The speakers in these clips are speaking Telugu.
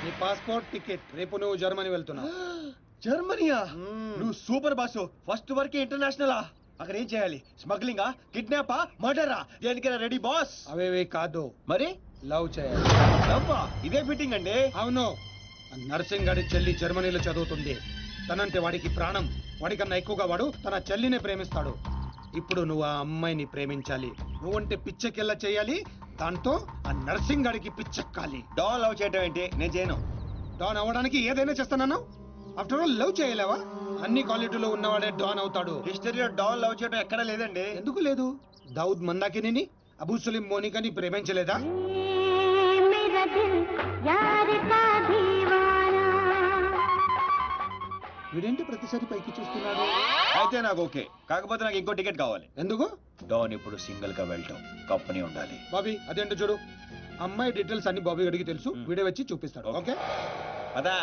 నీ పాస్పోర్ట్ టికెట్, రేపు నువ్వు జర్మనీ వెళ్తున్నావు. జర్మనీయా? నువ్వు సూపర్ బాసు. ఫస్ట్ వరకే ఇంటర్నేషనలా? అక్కడ ఏం చేయాలి? స్మగ్లింగా, కిడ్నాపా, మర్డరా? దేనికైనా రెడీ బాస్. అవేవే కాదు, మరి లవ్ చేయాలి. లవ్వా? ఇదే ఫిట్టింగ్ అండి. అవును, నర్సింగ్ గారి చెల్లి జర్మనీలో చదువుతుంది. తనంటే వాడికి ప్రాణం. వాడికన్నా ఎక్కువగా వాడు తన చెల్లిని ప్రేమిస్తాడు. ఇప్పుడు నువ్వు ఆ అమ్మాయిని ప్రేమించాలి. నువ్వంటే పిచ్చెకెళ్ళ చేయాలి. దాంతో ఆ నర్సింగ్ గారికి పిచ్చెక్కాలి. డాన్ లవ్ చేయటం ఏంటి? నేను చేయను. డాన్ అవ్వడానికి ఏదైనా చేస్తానన్నా? ఆఫ్టర్ ఆల్ లవ్ చేయలేవా? అన్ని క్వాలిటీలో ఉన్నవాడే డాన్ అవుతాడు. హిస్టరీలో డాన్ లవ్ చేయడం ఎక్కడా లేదండి. ఎందుకు లేదు? దావుద్ మందాకిని, అబూ సలీం మోనికాని ప్రేమించలేదా? వీడేంటి ప్రతిసారి పైకి చూస్తున్నాడు? అయితే నాకు ఓకే. కాకపోతే నాకు ఇంకో టికెట్ కావాలి. ఎందుకు? డాన్ ఇప్పుడు సింగిల్ గా వెళ్ళటం, కంపెనీ ఉండాలి. బాబీ అదేంటో చూడు. అమ్మాయి డీటెయిల్స్ అన్ని బాబీ గడికి తెలుసు. వీడియో వచ్చి చూపిస్తాడు. ఓకే అదా?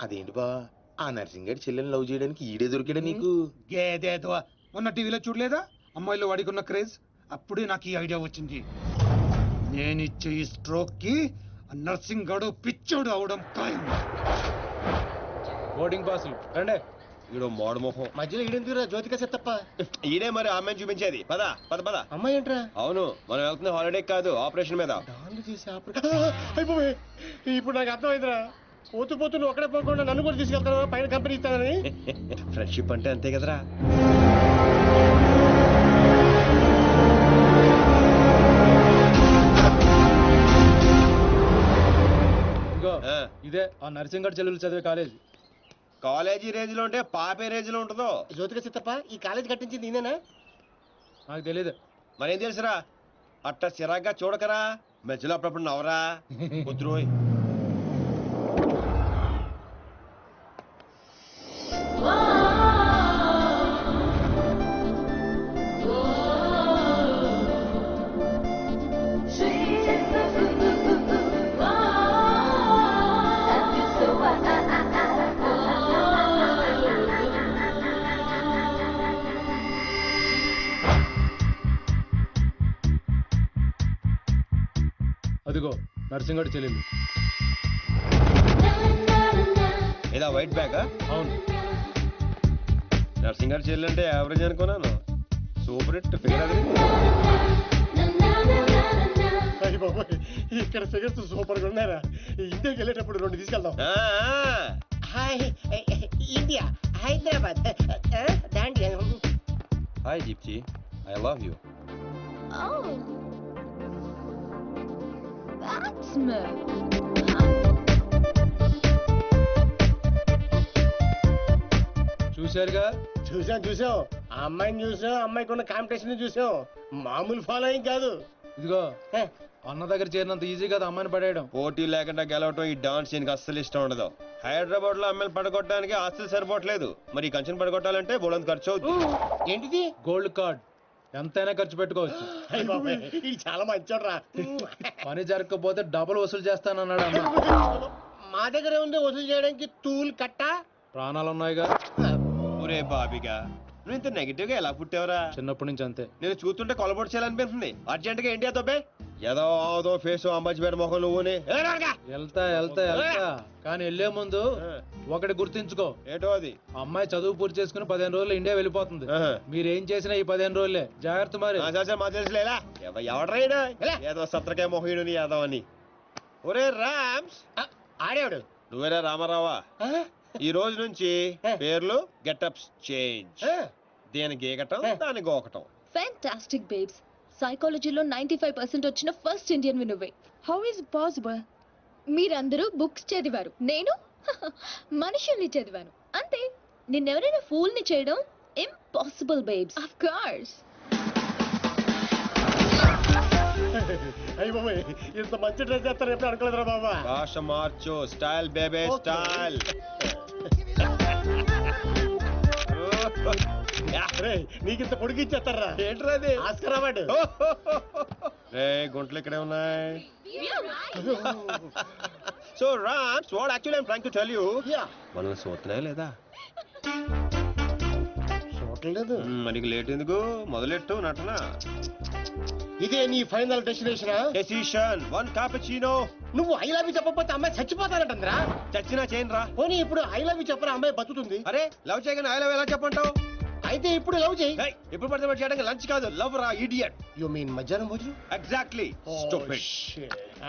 అదేంటి బా, ఆ నర్సింగ్ గారి చెల్లెని లవ్ చేయడానికి ఈడే దొరికాడా నీకు? గేదేదో మొన్న టీవీలో చూడలేదా అమ్మాయిలో వాడికి ఉన్న క్రేజ్? అప్పుడే నాకు ఈ ఐడియా వచ్చింది. నేనిచ్చే ఈ స్ట్రోక్ కి నర్సింగ్ గడు పిచ్చోడు అవడం ఖాయం. బోర్డింగ్ పాసులు రండి. ఈడో మోడ మొహం. మధ్యలో ఈడెందుకురా జ్యోతిక చెత్తప్ప? ఈడే మరి అమ్మాయిని చూపించేది. పద పద పద. అమ్మాయి ఏంట్రా? అవును, మనం వెళ్తున్న హాలిడే కాదు, ఆపరేషన్ మీద. డాన్లు చేసి అయిపోయి. ఇప్పుడు నాకు అర్థమైందిరా. పోతూ పోతూ నువ్వు అక్కడే పోకుండా నన్ను కూడా తీసుకెళ్తాను, పైన కంపెనీ ఇస్తానని. ఫ్రెండ్షిప్ అంటే అంతే కదరా. ఇంకో ఇదే ఆ నర్సింగ్ గారి చెల్లెలు చదివే కాలేజీ. కాలేజీ రేంజ్ లో ఉంటే పాపే రేంజ్ లో ఉంటుందో. జ్యోతిక చెత్తప్ప ఈ కాలేజ్ కట్టించింది నేనేనా? నాకు తెలియదు. మరేం తెలుసురా? అట్ట చిరాగ్గా చూడకరా, మధ్యలో అప్పుడప్పుడు నవరా. కుదురోయ్. అదిగో నర్సింగ్ గారి చెల్లెలు. ఏదా వైట్ బ్యాగ్? అవును. నర్సింగ్ గారి చెల్లి అంటే యావరేజ్ అనుకున్నాను. సూపర్ హిట్ ఫిగర్ అది. అయ్య బాబోయ్, ఇక్కడ ఫిగర్స్ సూపర్ గా ఉన్నారా? ఇండియాకి వెళ్ళేటప్పుడు 2 తీసుకెళ్దాం. Hi India, Hyderabad. దాండి. Hi Deepti, I love you. Oh, that's me. చూశారుగా? చూసాం. ఆ అమ్మాయిని చూసాం, అమ్మాయికి ఉన్న కాంపిటీషన్ చూసాం. మామూలు ఫాలోయింగ్ కాదు. ఇదిగో అన్న దగ్గర చేరినంత ఈజీ కదా అమ్మాయిని పడేయడం. పోటీ లేకుండా గెలవటం ఈ డాన్స్ దీనికి అస్సలు ఇష్టం ఉండదు. హైదరాబాద్ లో అమ్మాయిలు పడగొట్టడానికి ఆస్తులు సరిపోవట్లేదు. మరి ఈ కంచెను పడగొట్టాలంటే బోలంత ఖర్చు అవుతుంది. ఏంటిది? Gold card. ఎంతైనా ఖర్చు పెట్టుకోవచ్చు. అయ్య బాబోయ్, ఇది చాలా మంచోడ్రా. పని జరగకపోతే డబుల్ వసూలు చేస్తానన్నాడు అన్న. మా దగ్గర ఉంది వసూలు చేయడానికి తూల్ కట్ట. ప్రాణాలు ఉన్నాయిగా. ఒరే బాబిగా, నువ్వు ఇంత నెగిటివ్ గా ఎలా పుట్టావురా? చిన్నప్పటి నుంచి అంతే. నేను చూస్తుంటే కొలబొట్టు చేయాలనిపిస్తుంది. అర్జెంట్ గా ఇండియా తోపే. ఏదో ఫేస్ అంబాజీపేట మొహం నువ్వుని. వెళ్తా కానీ వెళ్లే ముందు ఒకటి గుర్తించుకో. ఏటో అది? అమ్మాయి చదువు పూర్తి చేసుకుని 15 రోజులు ఇండియా వెళ్ళిపోతుంది. మీరేం చేసినా ఈ 15 రోజులే జాగ్రత్త. మరి మా తెలుసులేలా ఎవడ్రైనా ఏదో సత్రకాయ మొహీడు యాదవ్ అని. ఒరే రామ్స్, ఆడేవాడు నువ్వేరా రామారావా? ఈ రోజు నుంచి పేర్లు గెటప్స్ చేంజ్. దేని గీకటం, దాని గోకటం. Fantastic babes. సైకాలజీలో 95% వచ్చిన ఫస్ట్ ఇండియన్ నువ్వే. How is possible? మీరందరూ బుక్స్ చదివారు, నేను మనుషుల్ని చదివాను. అంతే. నిన్నెవరైనా ఫూల్ ని చేయడం ఇంపాసిబుల్ బేబ్స్. Of course. అయ్య బాబోయ్, ఇంత మంచి డ్రెస్ చేస్తారు ఎప్పుడు అనుకోలేదురా బాబా. భాష మార్చు, స్టైల్ బేబే స్టైల్. నీకింత పొడిగిచ్చేస్తారా? ఏంట్రా అది? Oscar award. రే గుంటలు ఇక్కడే ఉన్నాయి. So Rams, what actually I'm trying to tell you, మనల్ని చూస్తున్నాయా లేదా? చూడలేదు. మనకి లేట్ ఎందుకు, మొదలెట్టు నటన. ఇదే నీ ఫైనల్ డెస్టినేషనా? Decision 1 cappuccino. నువ్వు ఐ లవ్ యూ చెప్పకపోతే అమ్మాయి చచ్చిపోతానంటరా. చచ్చినా చేయను రా. పోనీ ఇప్పుడు ఐ లవ్ యూ చెప్పరా అమ్మాయి బతుకుతుంది. అరే లవ్ చేయగానే ఐ లవ్ ఎలా చెప్పంటావు? అయితే ఇప్పుడు లవ్ చేయి. ఇప్పుడు పడితే పడి చేయడానికి లంచ్ కాదు, లవ్ రా ఇడియట్. యు మీన్ మధ్యాహ్నం భోజనం? Exactly. Stupid.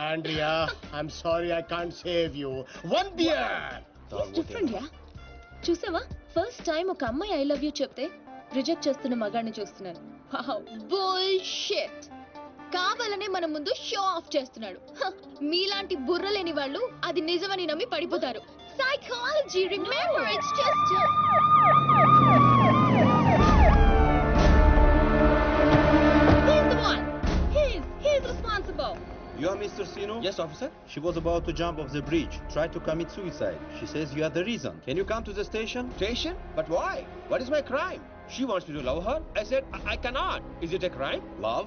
Andrea, I'm sorry I can't save you. One beer. Different yeah. చూసావా, ఫస్ట్ టైం ఒక అమ్మాయి ఐ లవ్ యూ చెప్తే రిజెక్ట్ చేస్తున్న మగాడిని చూస్తున్నాను. బుల్షిట్. కావాలనే మన ముందు షో ఆఫ్ చేస్తున్నాడు. మీలాంటి బుర్ర లేని వాళ్ళు అది నిజమని నమ్మి పడిపోతారు. Psychology, remember, it's just he's the one. He's responsible. You are Mr. Sino? Yes, officer. She was about to jump off the bridge, tried to commit suicide. She says you are the reason. Can you come to the station? Station? But why? What is my crime? She wants me to love her. I said I cannot. Is it a crime? Love?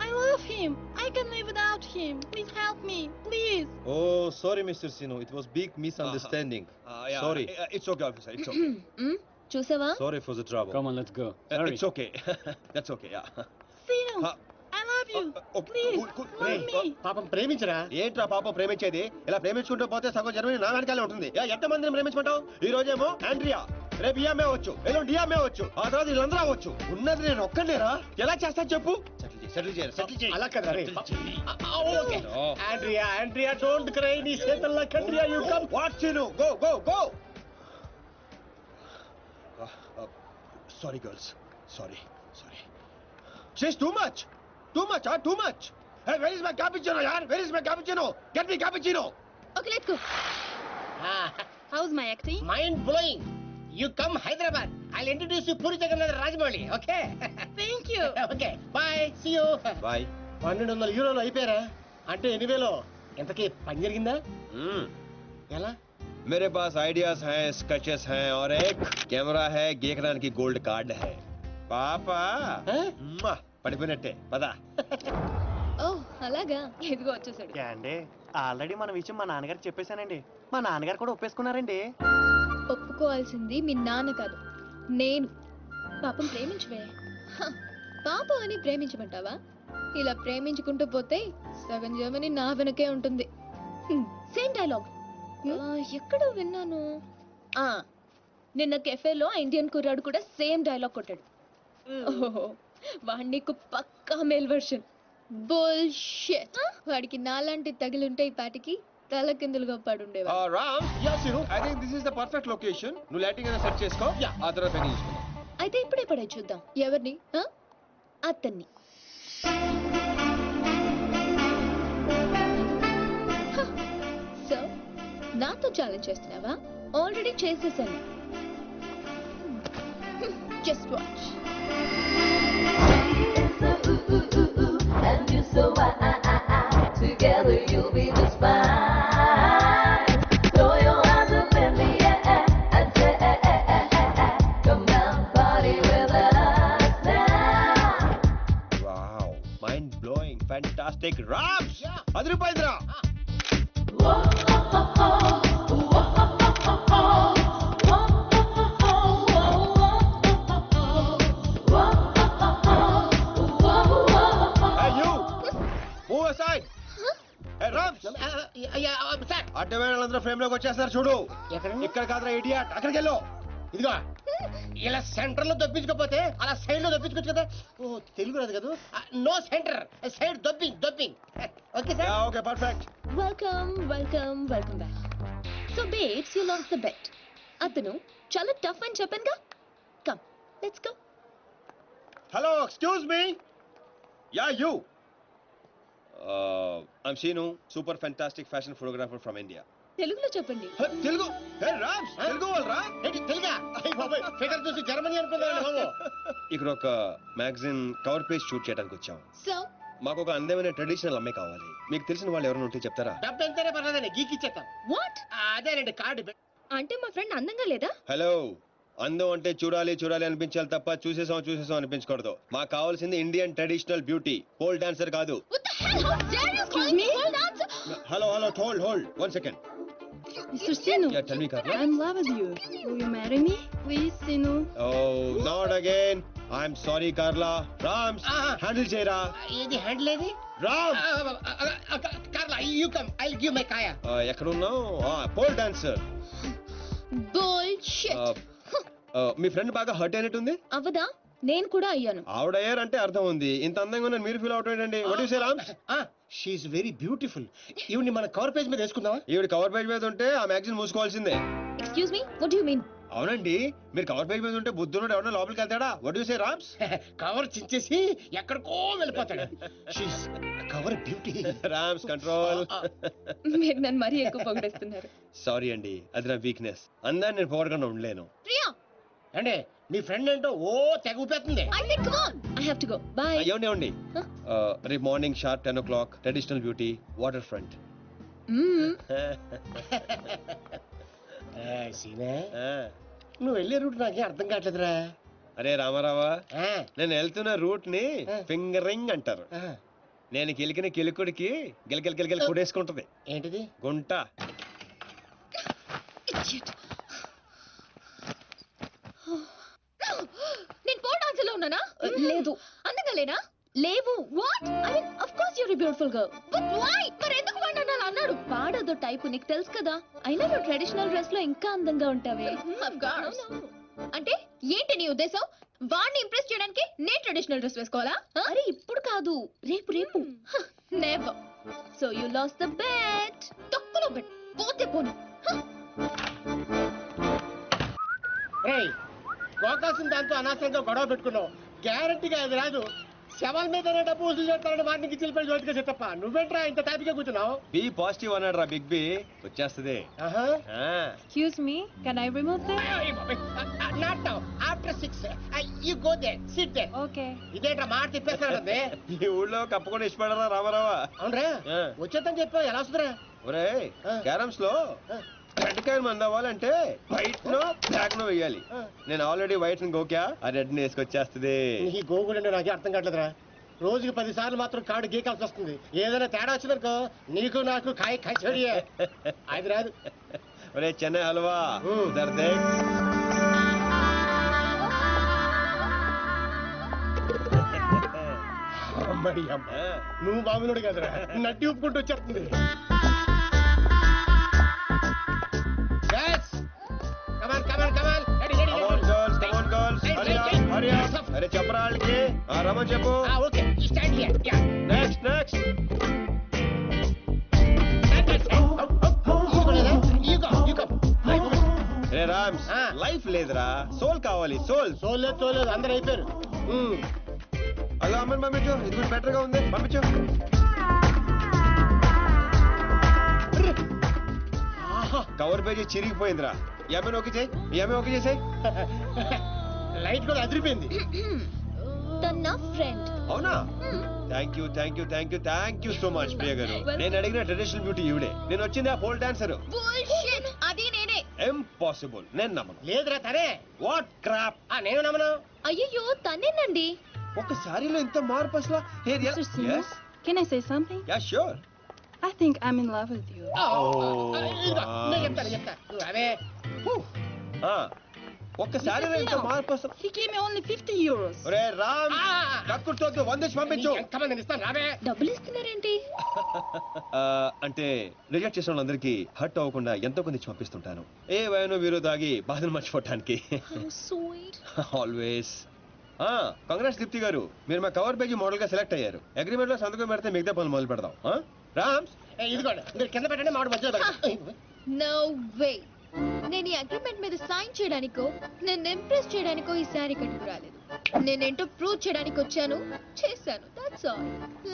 I love him. I can live without him. Please help me, please. Oh, sorry, Mr. Sino. It was big misunderstanding. Yeah. Sorry. It's okay, officer. It's okay. చూసావా? Sorry for the trouble. Come on, let's go. It's okay. That's okay. Yeah. Sino, Huh? I love you. Okay, Please, cool. love me. పాపం ప్రేమించరా. ఏంట్రా పాపం ప్రేమించేది? ఇలా ప్రేమించుకుంటూ పోతే సగం జర్మనీ నా వెనకాలే ఉంటుంది. ఎంతమందిని ప్రేమించుకుంటావు? ఈ రోజేమో ఆండ్రియా, రేపు ఈఎంఏ అవచ్చు, ఎల్లుండి డిఎంఏ అవచ్చు, ఆ తర్వాత వీళ్ళందరూ అవచ్చు. ఉన్నది నేను ఒక్కనేరా. ఎలా చేస్తా చెప్పు? సెటిల్ చేయాలి. అలా కదా రే. ఓకే. Andrea don't cry. నీ చేతల్లో కండ్రియా you come. What scene? Go. Sorry girls. Sorry. She's too much. Too much. Hey, where is my cappuccino, yaar? Where is my cappuccino? Get me cappuccino. Okay, let's go. How's my acting? Mind blowing. You come Hyderabad. I'll introduce you Puri Jagannath Rajamouli. Okay. Thank you. Okay bye. See you. Bye. 1200 యూరోలు అయిపోయారా? అంటే 8,000. ఇంతకీ పని జరిగిందా? ఎలా? मेरे पास आइडियाज हैं, स्केचेस हैं और एक कैमरा है, गेकरान की गोल्ड कार्ड है. पापा పడిపోయినట్టే పదా. ఓ అలాగా. ఇదిగో వచ్చేసాడు. అండి ఆల్రెడీ మన విషయం మా నాన్నగారికి చెప్పేశానండి. మా నాన్నగారు కూడా ఒప్పేసుకున్నారండి. ఒప్పుకోవాల్సింది మీ నాన్న కాదు, నేను. పాపం ప్రేమించవే. పాపం అని ప్రేమించమంటావా? ఇలా ప్రేమించుకుంటూ పోతే సగం జర్మనీ నా వెనకే ఉంటుంది. సేమ్ డైలాగ్ ఎక్కడో విన్నాను. నిన్న కెఫేలో ఇండియన్ కుర్రాడు కూడా సేమ్ డైలాగ్ కొట్టాడు. ఓహో, వాడి నీకు పక్కా మేల్ వర్షన్. బుల్షిట్. వాడికి నాలాంటి తగిలుంటే ఈ పాటికి తల కిందులుగా పడుండేవా. Ram, I think this is the perfect location. నువ్వు లైటింగ్ అయినా సెట్ చేసుకో, ఆ తర్వాత పని చూసుకుందాం. అయితే ఇప్పుడే పడే చూద్దాం. ఎవరిని? అతన్ని. సో నాతో ఛాలెంజ్ చేస్తున్నావా? ఆల్రెడీ చేసేసాను. Just watch. And you so together you'll be just fine. Throw your hands up in the air and say, come down, party with us now. Wow, mind blowing, fantastic. Ram, అది రూపాయింద్రా. అడ్డవేళ్ళందరూ ఫ్రేమ్ లోకి వచ్చేస్తారు చూడు. ఇక్కడ కాదురా ఇడియట్, అక్కడికి వెళ్ళు. ఇదిగో ఇలా సెంటర్ లో దొప్పించుకోపోతే అలా సైడ్ లో దొప్పించుకోవచ్చు కదా. ఓ తెలుగు రాదు కదా. No center, side dropping. Okay sir. Okay perfect. Welcome back. So babes, you lost the bet. అతను చాలా టఫ్ అని చెప్పానుగా. Come, let's go. Hello, excuse me. Yeah you. I'm Seenu, super fantastic fashion photographer from India. తెలుగులో చెప్పండి. తెలుగు? హే రామ్, తెలుగు వాళ్ళరా? ఏంటి తెలుగా? ఫిగర్ చూసి జర్మనీ అనుకున్నాను బాబు. ఇక్కడ ఒక మ్యాగజైన్ కవర్ పేజ్ షూట్ చేయడానికి వచ్చాం. సో మాకు ఒక అందమైన ట్రెడిషనల్ అమ్మాయి కావాలి. మీకు తెలిసిన వాళ్ళు ఎవరైనా ఉంటే చెప్తారా? డబ్బు ఎంతనే పర్లేదండి, గీకిచ్చేస్తాం. వాట్? అదేనండి కార్డు. అంటే మా ఫ్రెండ్ అందంగా లేదా? హలో, అందం అంటే చూడాలి అనిపించాలి తప్ప చూసేసాం అనిపించకూడదు. మాకు కావాల్సింది Indian traditional beauty, pole dancer కాదు. What the hell? How dare you call me pole dancer? Hello, hold 1 second. Mr. Sinu, Tell me, Karna. I'm in love with you. Will you marry me? Please, Sinu. Oh, not again. I'm sorry Carla. Rams handle చేయరా. ఇది హ్యాండిల్ ఏది? Ram Carla you come I will give my కాయా. ఎక్కడ ఉన్నావు? Pole dancer. బుల్షిట్. మీ ఫ్రెండ్ బాగా హర్ట్ అయినట్టుంది. అవదా? నేను కూడా అయ్యాను. ఆవిడయ్యారంటే అర్థం ఉంది. ఇంత అందంగా ఉన్న మీరు ఫీల్ అవుట్ ఏంటండి? What you say Rams? She's very beautiful. ఈవిడ్ని మన కవర్ పేజ్ మీద వేసుకుందామా? ఈవిడ కవర్ పేజ్ మీద ఉంటే ఆ మ్యాగజైన్ మూసుకోవాల్సిందే. Excuse me, what do you mean? అవునండి, మీరు కవర్ పేజ్ మీద ఉంటే బుద్ధుడు ఎవరైనా లోపలికి వెళ్తాడా? What you say Rams? Cover చించేసి ఎక్కడికో వెళ్ళిపోతాడు. She's cover beauty. Rams control. మీరు నన్ను మరీ ఎక్కువ పొగిడేస్తున్నారు. సారీ అండి, అది నా వీక్నెస్. అందరిని నేను పొగడకుండా ఉండలేను. ప్రియా, అంటే మీ ఫ్రెండ్ ఏంటో ఓ తెగ ఊపేస్తుంది. I said come on. I have to go. Bye. ఏమండి రేపు morning sharp 10 o'clock traditional beauty water front. సీనే, నువ్వు వెళ్ళే రూట్ నాకే అర్థం కావట్లేదురా. అరే రామారావా, నేను వెళ్తున్న రూట్ ని ఫింగరింగ్ అంటారు. నేను కిలికిన కిలుకుడికి గిలకిల గిలకిల కొడేసుకుంటది. ఏంటిది? గుంట. Idiot. నేను పో డాన్స్ లో ఉన్నానా? లేదు. అందంగా లేనా? లేవు. What? I mean of course you're a beautiful girl. But why? మరి ఎందుకు వాడు అన్నాడు? వాడదో టైపు, నీకు తెలుసు కదా. అయినా నువ్వు ట్రెడిషనల్ డ్రెస్ లో ఇంకా అందంగా ఉంటావే. Of course. అంటే ఏంటి నీ ఉద్దేశం? వాడిని ఇంప్రెస్ చేయడానికి నేను ట్రెడిషనల్ డ్రెస్ వేసుకోవాలా? అరే ఇప్పుడు కాదు, రేపు రేపు. Never. So you lost the bet. తక్కువలో బెట్. పోతే పోను. రేయ్, గోకాల్సిన దాంతో అనవసరంగా గొడవ పెట్టుకున్నావు. గ్యారంటీగా అది రాదు. శవాల మీద డబ్బు వసూలు చేస్తారని వాటికి చిలిపడి జోటిగా చెత్తప్ప. నువ్వేంట్రా ఇంత టాపిక్గా కూర్చున్నావు? బి పాజిటివ్ అన్నాడు రా బిగ్ బి. వచ్చేస్తుంది. Excuse me, can I remove them? Not now, after 6 you go there, sit there. Okay. ఇదేంట్రా మాట తిప్పేస్తానండి. ఈ ఊళ్ళో కప్పకుండా ఇష్టపడరా రామారావా? అవునరా, వచ్చేద్దని చెప్పావు. ఎలా వస్తుందిరా? ఒరే, క్యారమ్స్ లో రెడ్ కాయిన్ మంది అవ్వాలంటే వైట్ నో బ్లాక్ నో వేయాలి. నేను ఆల్రెడీ వైట్ గోకా, ఆ రెడ్ ని వేసుకొచ్చేస్తుంది. నీ గోగుడు నాకే అర్థం కావట్లేదురా. రోజుకి 10 సార్లు మాత్రం కార్డు గీకాల్సి వస్తుంది. ఏదైనా తేడా వచ్చిందనుకో నీకు నాకు కాయ కచోడియే. అది రాదు. ఒరే చెన్నై హల్వా దర్దే. నువ్వు బాగున్నాడు కదరా, నట్టి ఉప్పుకుంటూ వచ్చేస్తుంది. అరే చెప్పరా వాళ్ళకి. రమన్ చెప్పు. Next next. రే రామ్స్, లైఫ్ లేదురా, సోల్ కావాలి. సోల్. సోల్ లేదు, సోల్ లేదు, అందరు అయిపోయారు. అలా అమ్మని పంపించు, ఇది కూడా బెటర్ గా ఉంది, పంపించు. కవర్ పేజీ చిరిగిపోయిందిరా. ఈ అమ్మాయిని ఓకే చేయి, ఈ అమ్మాయి ఓకే చేసాయి. లైట్ కూడా అదిరిపోయింది. తన ఫ్రెండ్. అవునా? Thank you thank you thank you thank you so much Priya garu. నేను అడిగిన ట్రెడిషనల్ బ్యూటీ ఈవిడే. నేను వచ్చింది ఆ పోల్ డాన్సర్. బుల్షిట్. అది నేనే. ఇంపాసిబుల్. నేను నమ్మను. లేదురా తనే. What crop. నేను నమ్మను. అయ్యో తనేనండి. ఒక సారీలో ఎంత మార్పు అసలు. Mr. Sinu, can I say something? Yeah sure. I think I'm in love with you. నేను చెప్తా. అవే ఒక్క సారీలో ఎంత మార్పు అసలు. He gave me only 50 euros. ఒరే రామ్, కక్కుర్తోద్దు, 100 పంపించు. ఎంతమంది ఇస్తాను రావే. డబ్బులు ఇస్తున్నారేంటి? అంటే రిజెక్ట్ చేసిన వాళ్ళందరికీ హర్ట్ అవ్వకుండా ఎంతో కొంత ఇచ్చి పంపిస్తుంటాను. ఏ వయను వీరు తాగి బాధను మర్చిపోవటానికి. ఆల్వేస్. కంగ్రాట్స్ దీప్తి గారు, మీరు మా కవర్ పేజీ మోడల్ గా సెలెక్ట్ అయ్యారు. అగ్రిమెంట్ లో సంతకం పెడితే మిగతా పనులు మొదలు పెడదాం. రామ్స్, ఇదిగోండి, మీరు కింద పెట్టండి, మామిడి మధ్యలో పెట్టండి. No way. నేను ఈ అగ్రిమెంట్ మీద సైన్ చేయడానికో నేను ఇంప్రెస్ చేయడానికో ఈ సారీ కట్టుకు రాలేదు. నేనేంటో ప్రూవ్ చేయడానికి వచ్చాను, చేశాను. That's all.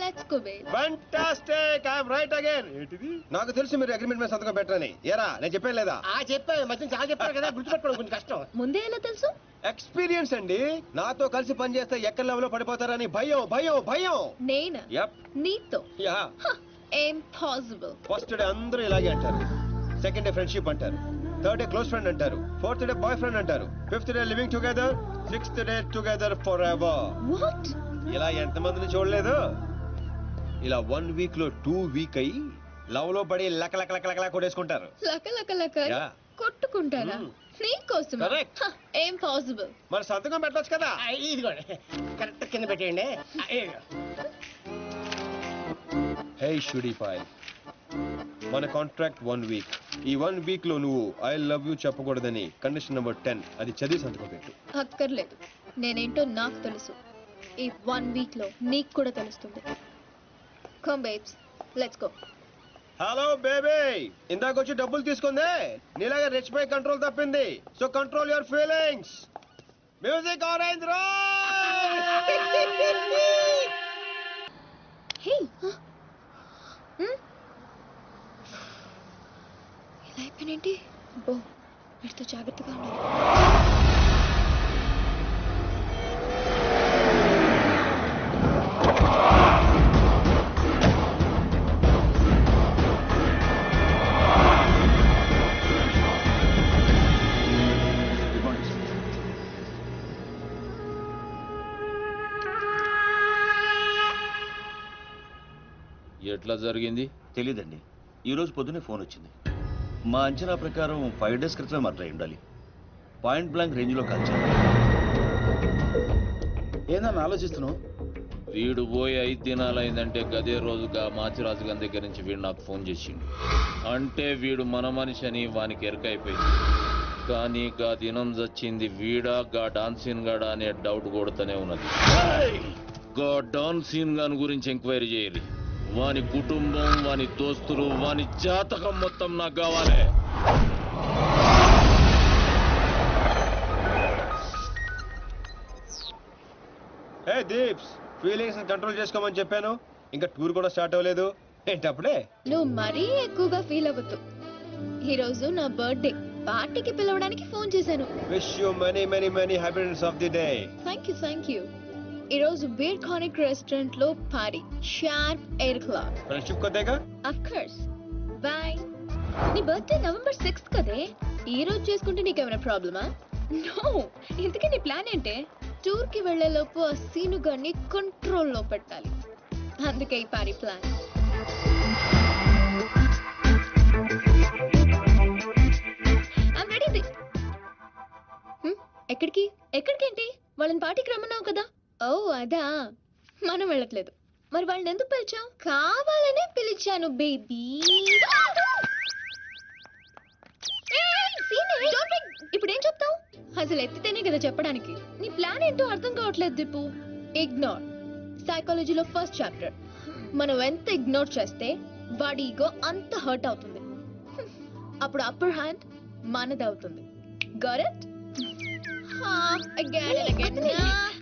Let's go babe. Fantastic. I am right again. ఏంటిది? నాకు తెలుసు మీరు అగ్రిమెంట్ మీద సంతకం పెట్టరని. ఏరా నేను చెప్పాను లేదా? చెప్పాను, మధ్య చాలా చెప్పారు కదా, గుర్తుపెట్టుకోవడం కొంచెం కష్టం. ముందే ఎలా తెలుసు? ఎక్స్పీరియన్స్ అండి. నాతో కలిసి పని చేస్తే ఎక్కడ లెవెల్లో పడిపోతారని భయం భయం భయం. నేనా? యప్. నీతో? యా. ఇంపాసిబుల్. ఫస్ట్ డే అందరూ ఇలాగే అంటారు, సెకండ్ డే ఫ్రెండ్షిప్ అంటారు, థర్డ్ డే క్లోజ్ ఫ్రెండ్ అంటారు, ఫోర్త్ డే బాయ్ ఫ్రెండ్ అంటారు, fifth day living together, sixth day together for ever. What? ఇలా ఎంతమందిని చూడలేదు? ఇలా 1 వీక్ లో 2 వీక్ అయ్యి లవ్ లో పడి లక లక లక లక కొట్టేసుకుంటారు. లక లక లక Yeah. కొట్టుకుంటారా? నీకోసమా Correct. ఏం పాసిబుల్ మరి సంతకం పెట్టొచ్చు కదా. ఇదిగోండి కరెక్ట్ కింద పెట్టేయండి. ఇదిగో. హే షుడీ ఫైల్, మన కాంట్రాక్ట్ 1 వీక్. ఈ 1 వీక్ లో నువ్వు ఐ లవ్ యూ చెప్పకూడదని కండిషన్ నెంబర్ 10 అది చదివి సంతకం పెట్టు. అక్కర్లేదు, నేనేంటో నాకు తెలుసు. ఈ 1 వీక్ లో నీకు కూడా తెలుస్తుంది. Come babes, let's go. Hello baby, ఇందాక వచ్చి డబ్బులు తీసుకుందే నీలాగా రిచ్ పై కంట్రోల్ తప్పింది. So control your feelings. Music orange రా. హే ఇలా అయిపోయినేంటి? బో, వీటితో జాగ్రత్తగా ఉండాలి. ఎట్లా జరిగింది తెలీదండి. ఈరోజు పొద్దునే ఫోన్ వచ్చింది. మా అంచనా ప్రకారం 5 డేస్ క్రితమే మర్డర్ అయి ఉండాలి. పాయింట్ బ్లాంక్ రేంజ్లో కాల్చారు. ఏందన్న ఆలోచిస్తున్నావు? వీడు పోయి 5 దినాలైందంటే గదే రోజుగా మాచిరాజు గారి దగ్గర నుంచి వీడు నాకు ఫోన్ చేసిండు. అంటే వీడు మన మనిషి అని వానికి ఎరకైపోయింది. కానీ గా దినం చచ్చింది వీడా గా డాన్సీన్ గాడా అనే డౌట్ కొడుతూనే ఉన్నది. గా డాన్సీన్ గాని గురించి ఎంక్వైరీ చేయరు. వాని కుటుంబం, వాని దోస్తులు, వాని జాతకం మొత్తం నాకు కావాలి. హే దీప్స్, ఫీలింగ్స్ కంట్రోల్ చేసుకోమని చెప్పాను. ఇంకా టూర్ కూడా స్టార్ట్ అవ్వలేదు ఏంటప్పుడే? నువ్వు మరీ ఎక్కువగా ఫీల్ అవ్వద్దు. ఈ రోజు నా బర్త్డే పార్టీకి పిలవడానికి ఫోన్ చేశాను. Wish you many many many happiness of the day. Thank you. ఈ రోజు బీర్ కానిక్ రెస్టారెంట్ లో పార్టీ, షార్ప్ 8 o'clock. ఫ్రెండ్షిప్ కొద్దేగా. Of course. బై. నీ బర్త్డే November 6th కదే. ఈ రోజు చేసుకుంటే నీకేమైనా ప్రాబ్లమా? నో. ఇంతకీ నీ ప్లాన్ ఏంటే? టూర్ కి వెళ్లే లోపు ఆ సీను గారిని కంట్రోల్లో పెట్టాలి. అందుకే ఈ పార్టీ ప్లాన్. I'm ready. ఎక్కడికేంటి? వాళ్ళని పార్టీకి రమ్మన్నావు కదా. ఓ అదా, మనం వెళ్ళట్లేదు. మరి వాళ్ళని ఎందుకు పిలిచావు? కావాలనే పిలిచాను బేబీ. ఇప్పుడు ఏం చెప్తావు? అసలు ఎత్తితేనే కదా చెప్పడానికి. నీ ప్లాన్ ఏంటో అర్థం కావట్లేదు దీపు. ఇగ్నోర్. సైకాలజీలో ఫస్ట్ చాప్టర్. మనం ఎంత ఇగ్నోర్ చేస్తే వాడి ఈగో అంత హర్ట్ అవుతుంది. అప్పుడు అప్పర్ హ్యాండ్ మనది అవుతుంది. Got it? again and again.